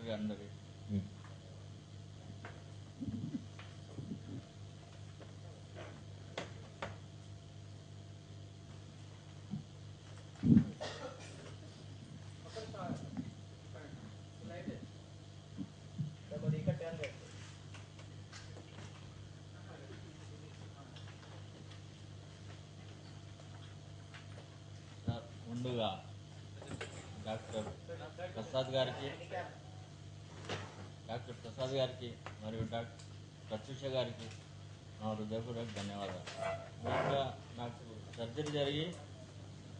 Doctor అందరి ముందుగా doctor Prasad గారికి మరియు డాక్టర్ ప్రత్యూష గారికి నా హృదయపూర్వక ధన్యవాదాలు. ఇంకా నాకు సర్జరీ జరిగి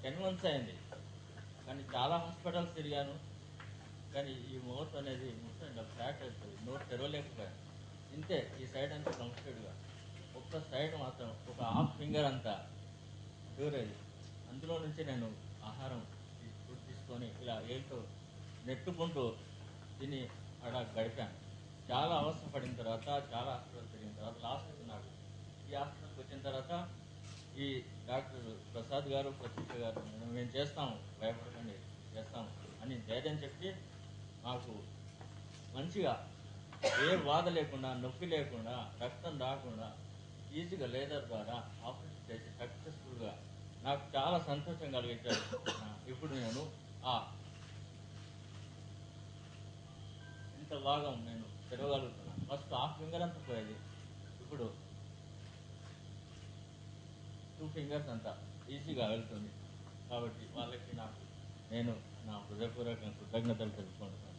10 months అయింది, కానీ చాలా హాస్పిటల్స్ తిరిగాను. కానీ ఈ మౌత్ అనేది మొత్తం ఇలా ఫ్లాట్ అవుతుంది, నోట్ తెరవలేకపోయాను. ఇంతే, ఈ సైడ్ అంతా కంప్లీట్గా, ఒక్క సైడ్ మాత్రం ఒక హాఫ్ ఫింగర్ అంతా ప్యూర్ అయింది. అందులో నుంచి నేను ఆహారం ఫుడ్ తీసుకొని ఇలా ఏళ్ళతో నెట్టుకుంటూ తిని అలా గడిపాను. చాలా అవస్థపడిన తర్వాత, చాలా హాస్పిటల్ తిరిగిన తర్వాత లాస్ట్ నాకు ఈ హాస్పిటల్కి వచ్చిన తర్వాత ఈ డాక్టర్ ప్రసాద్ గారు, ప్రత్యూష గారు మేము చేస్తాము, భయపడకండి చేస్తాము అని ధైర్యం చెప్పి మాకు మంచిగా ఏ బాధ లేకుండా, నొప్పి లేకుండా, రక్తం రాకుండా ఈజీగా లేజర్ ద్వారా ఆపరేషన్ చేసి సక్సెస్ఫుల్గా నాకు చాలా సంతోషం కలిగించారు. ఇప్పుడు నేను ఇంత భాగం నేను తెరవగలుగుతున్నాను. ఫస్ట్ హాఫ్ ఫింగర్ అంతా పోయేది, ఇప్పుడు 2 fingers అంతా ఈజీగా వెళ్తుంది. కాబట్టి వాళ్ళకి నేను నా హృదయపూర్వక కృతజ్ఞతలు తెలుసుకుంటున్నాను.